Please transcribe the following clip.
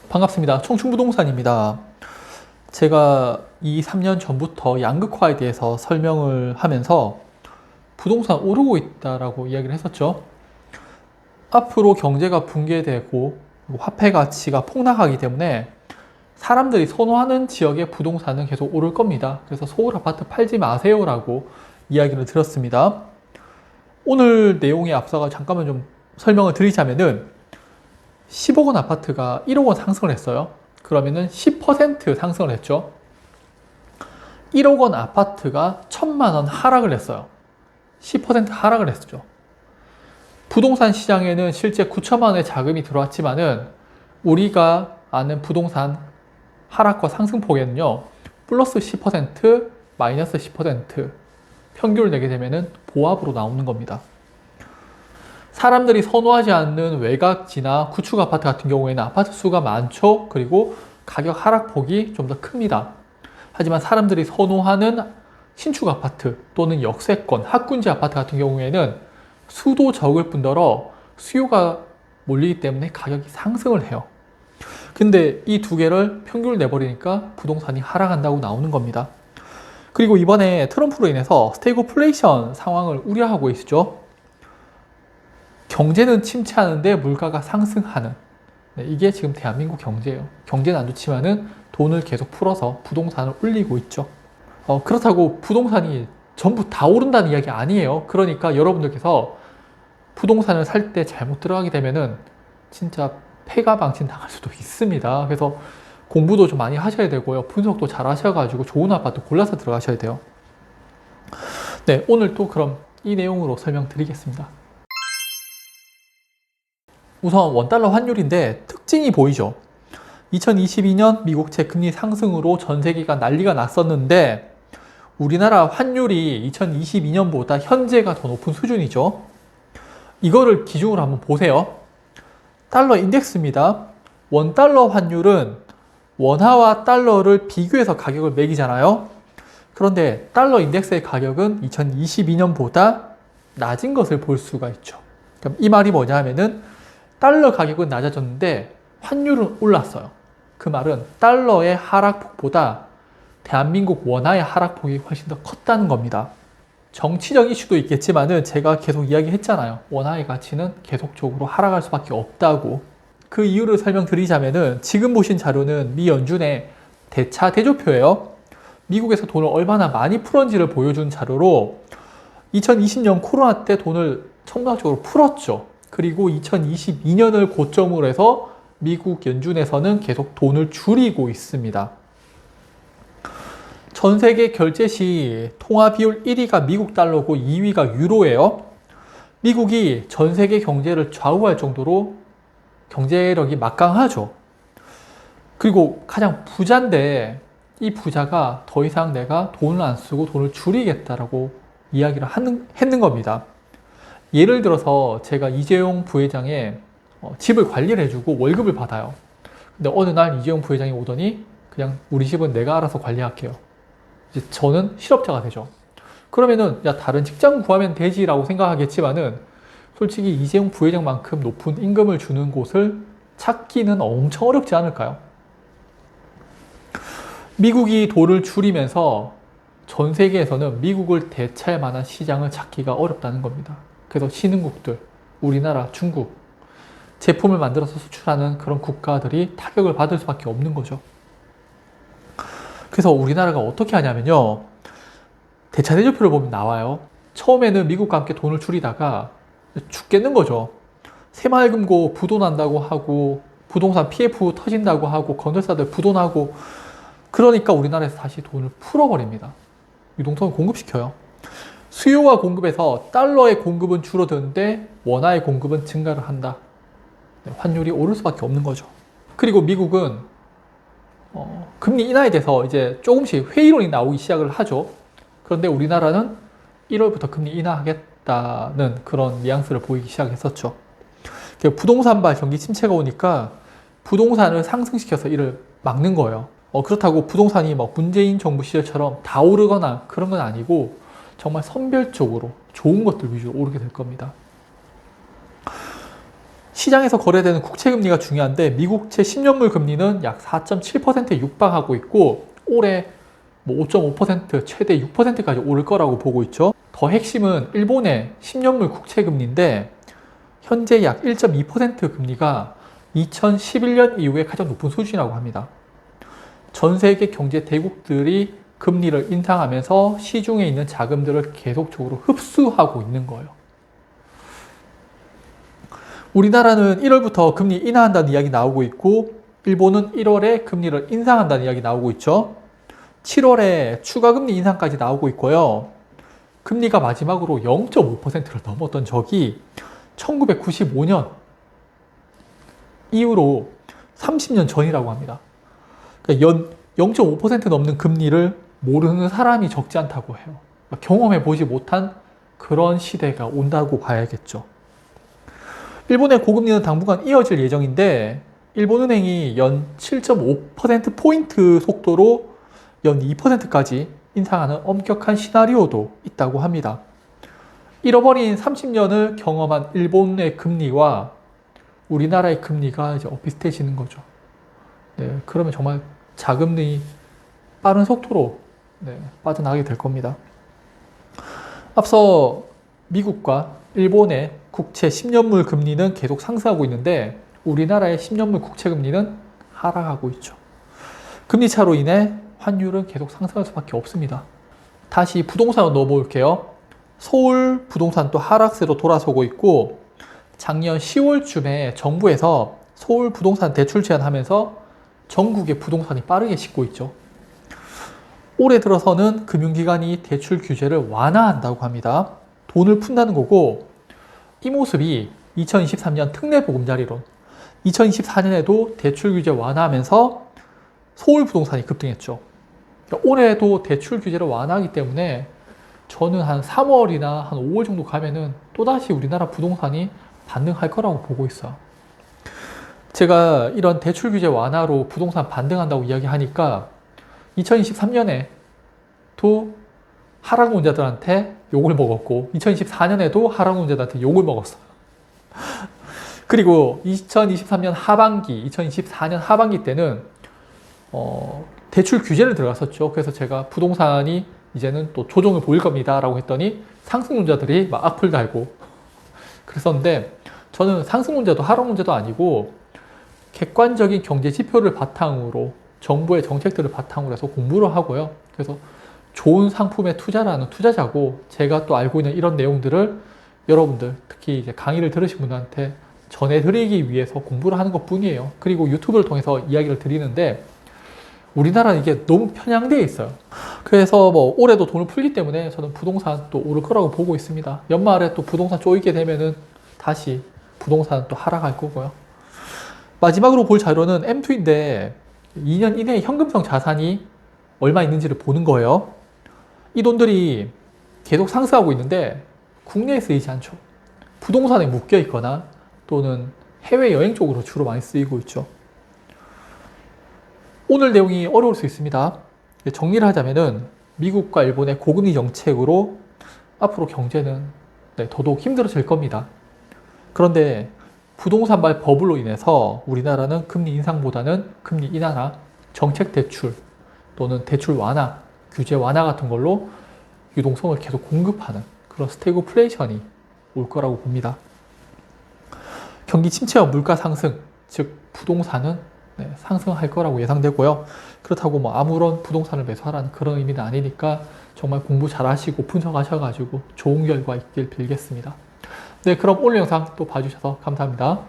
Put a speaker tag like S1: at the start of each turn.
S1: 반갑습니다. 청춘부동산입니다. 제가 2, 3년 전부터 양극화에 대해서 설명을 하면서 부동산 오르고 있다라고 이야기를 했었죠. 앞으로 경제가 붕괴되고 화폐 가치가 폭락하기 때문에 사람들이 선호하는 지역의 부동산은 계속 오를 겁니다. 그래서 서울 아파트 팔지 마세요라고 이야기를 드렸습니다. 오늘 내용에 앞서가 잠깐만 좀 설명을 드리자면은 10억 원 아파트가 1억 원 상승을 했어요. 그러면은 10% 상승을 했죠. 1억 원 아파트가 1,000만 원 하락을 했어요. 10% 하락을 했죠. 부동산 시장에는 실제 9천만 원의 자금이 들어왔지만은 우리가 아는 부동산 하락과 상승폭에는요, 플러스 10%, 마이너스 10% 평균을 내게 되면은 보합으로 나오는 겁니다. 사람들이 선호하지 않는 외곽지나 구축 아파트 같은 경우에는 아파트 수가 많죠. 그리고 가격 하락폭이 좀 더 큽니다. 하지만 사람들이 선호하는 신축 아파트 또는 역세권, 학군지 아파트 같은 경우에는 수도 적을 뿐더러 수요가 몰리기 때문에 가격이 상승을 해요. 근데 이 두 개를 평균을 내버리니까 부동산이 하락한다고 나오는 겁니다. 그리고 이번에 트럼프로 인해서 스태그플레이션 상황을 우려하고 있죠. 경제는 침체하는데 물가가 상승하는, 이게 지금 대한민국 경제예요. 경제는 안 좋지만은 돈을 계속 풀어서 부동산을 올리고 있죠. 그렇다고 부동산이 전부 다 오른다는 이야기 아니에요. 그러니까 여러분들께서 부동산을 살 때 잘못 들어가게 되면은 진짜 패가망신 당할 수도 있습니다. 그래서 공부도 좀 많이 하셔야 되고요. 분석도 잘 하셔가지고 좋은 아파트 골라서 들어가셔야 돼요. 네, 오늘 또 그럼 이 내용으로 설명드리겠습니다. 우선 원달러 환율인데 특징이 보이죠. 2022년 미국채 금리 상승으로 전 세계가 난리가 났었는데 우리나라 환율이 2022년보다 현재가 더 높은 수준이죠. 이거를 기준으로 한번 보세요. 달러 인덱스입니다. 원달러 환율은 원화와 달러를 비교해서 가격을 매기잖아요. 그런데 달러 인덱스의 가격은 2022년보다 낮은 것을 볼 수가 있죠. 그럼 이 말이 뭐냐면은 달러 가격은 낮아졌는데 환율은 올랐어요. 그 말은 달러의 하락폭보다 대한민국 원화의 하락폭이 훨씬 더 컸다는 겁니다. 정치적 이슈도 있겠지만은 제가 계속 이야기했잖아요. 원화의 가치는 계속적으로 하락할 수밖에 없다고. 그 이유를 설명드리자면은 지금 보신 자료는 미 연준의 대차 대조표예요. 미국에서 돈을 얼마나 많이 풀었는지를 보여준 자료로 2020년 코로나 때 돈을 천문학적으로 풀었죠. 그리고 2022년을 고점으로 해서 미국 연준에서는 계속 돈을 줄이고 있습니다. 전 세계 결제 시 통화 비율 1위가 미국 달러고 2위가 유로예요. 미국이 전 세계 경제를 좌우할 정도로 경제력이 막강하죠. 그리고 가장 부자인데 이 부자가 더 이상 내가 돈을 안 쓰고 돈을 줄이겠다라고 이야기를 했는 겁니다. 예를 들어서 제가 이재용 부회장의 집을 관리를 해주고 월급을 받아요. 근데 어느 날 이재용 부회장이 오더니 그냥 우리 집은 내가 알아서 관리할게요. 이제 저는 실업자가 되죠. 그러면은 야 다른 직장 구하면 되지라고 생각하겠지만은 솔직히 이재용 부회장만큼 높은 임금을 주는 곳을 찾기는 엄청 어렵지 않을까요? 미국이 돈을 줄이면서 전 세계에서는 미국을 대체할 만한 시장을 찾기가 어렵다는 겁니다. 그래서 신흥국들, 우리나라, 중국, 제품을 만들어서 수출하는 그런 국가들이 타격을 받을 수밖에 없는 거죠. 그래서 우리나라가 어떻게 하냐면요. 대차 대조표를 보면 나와요. 처음에는 미국과 함께 돈을 줄이다가 죽겠는 거죠. 새마을금고 부도난다고 하고 부동산 PF 터진다고 하고 건설사들 부도나고 그러니까 우리나라에서 다시 돈을 풀어버립니다. 유동성을 공급시켜요. 수요와 공급에서 달러의 공급은 줄어드는데 원화의 공급은 증가를 한다. 환율이 오를 수밖에 없는 거죠. 그리고 미국은 금리 인하에 대해서 이제 조금씩 회의론이 나오기 시작을 하죠. 그런데 우리나라는 1월부터 금리 인하하겠다는 그런 뉘앙스를 보이기 시작했었죠. 부동산발 경기 침체가 오니까 부동산을 상승시켜서 이를 막는 거예요. 그렇다고 부동산이 막 문재인 정부 시절처럼 다 오르거나 그런 건 아니고 정말 선별적으로 좋은 것들 위주로 오르게 될 겁니다. 시장에서 거래되는 국채 금리가 중요한데 미국채 10년물 금리는 약 4.7%에 육박하고 있고 올해 뭐 5.5% 최대 6%까지 오를 거라고 보고 있죠. 더 핵심은 일본의 10년물 국채 금리인데 현재 약 1.2% 금리가 2011년 이후에 가장 높은 수준이라고 합니다. 전 세계 경제 대국들이 금리를 인상하면서 시중에 있는 자금들을 계속적으로 흡수하고 있는 거예요. 우리나라는 1월부터 금리 인하한다는 이야기 나오고 있고 일본은 1월에 금리를 인상한다는 이야기 나오고 있죠. 7월에 추가 금리 인상까지 나오고 있고요. 금리가 마지막으로 0.5%를 넘었던 적이 1995년 이후로 30년 전이라고 합니다. 그러니까 연 0.5% 넘는 금리를 모르는 사람이 적지 않다고 해요. 경험해 보지 못한 그런 시대가 온다고 봐야겠죠. 일본의 고금리는 당분간 이어질 예정인데 일본은행이 연 7.5%포인트 속도로 연 2%까지 인상하는 엄격한 시나리오도 있다고 합니다. 잃어버린 30년을 경험한 일본의 금리와 우리나라의 금리가 이제 비슷해지는 거죠. 네, 그러면 정말 자금이 빠른 속도로 빠져나가게 될 겁니다. 앞서 미국과 일본의 국채 10년물 금리는 계속 상승하고 있는데 우리나라의 10년물 국채 금리는 하락하고 있죠. 금리 차로 인해 환율은 계속 상승할 수밖에 없습니다. 다시 부동산으로 넣어볼게요. 서울 부동산 또 하락세로 돌아서고 있고 작년 10월쯤에 정부에서 서울 부동산 대출 제한하면서 전국의 부동산이 빠르게 식고 있죠. 올해 들어서는 금융기관이 대출 규제를 완화한다고 합니다. 돈을 푼다는 거고 이 모습이 2023년 특례보금자리론 2024년에도 대출 규제 완화하면서 서울 부동산이 급등했죠. 그러니까 올해도 대출 규제를 완화하기 때문에 저는 한 3월이나 한 5월 정도 가면은 또다시 우리나라 부동산이 반등할 거라고 보고 있어요. 제가 이런 대출 규제 완화로 부동산 반등한다고 이야기하니까 2023년에 또 하락론자들한테 욕을 먹었고 2024년에도 하락론자들한테 욕을 먹었어요. 그리고 2023년 하반기, 2024년 하반기 때는 대출 규제를 들어갔었죠. 그래서 제가 부동산이 이제는 또 조정을 보일 겁니다 라고 했더니 상승론자들이 막 악플 달고 그랬었는데 저는 상승론자도 하락론자도 아니고 객관적인 경제 지표를 바탕으로 정부의 정책들을 바탕으로 해서 공부를 하고요. 그래서 좋은 상품에 투자라는 투자자고 제가 또 알고 있는 이런 내용들을 여러분들 특히 이제 강의를 들으신 분들한테 전해드리기 위해서 공부를 하는 것 뿐이에요. 그리고 유튜브를 통해서 이야기를 드리는데 우리나라는 이게 너무 편향되어 있어요. 그래서 뭐 올해도 돈을 풀기 때문에 저는 부동산 또 오를 거라고 보고 있습니다. 연말에 또 부동산 쪼이게 되면은 다시 부동산 또 하락할 거고요. 마지막으로 볼 자료는 M2인데 2년 이내에 현금성 자산이 얼마 있는지를 보는 거예요. 이 돈들이 계속 상승하고 있는데 국내에 쓰이지 않죠. 부동산에 묶여 있거나 또는 해외여행 쪽으로 주로 많이 쓰이고 있죠. 오늘 내용이 어려울 수 있습니다. 정리를 하자면은 미국과 일본의 고금리 정책으로 앞으로 경제는 더더욱 힘들어질 겁니다. 그런데 부동산발 버블로 인해서 우리나라는 금리 인상보다는 금리 인하나 정책 대출 또는 대출 완화, 규제 완화 같은 걸로 유동성을 계속 공급하는 그런 스태그플레이션이 올 거라고 봅니다. 경기 침체와 물가 상승, 즉 부동산은 상승할 거라고 예상되고요. 그렇다고 뭐 아무런 부동산을 매수하라는 그런 의미는 아니니까 정말 공부 잘 하시고 분석하셔가지고 좋은 결과 있길 빌겠습니다. 네, 그럼 오늘 영상 또 봐주셔서 감사합니다.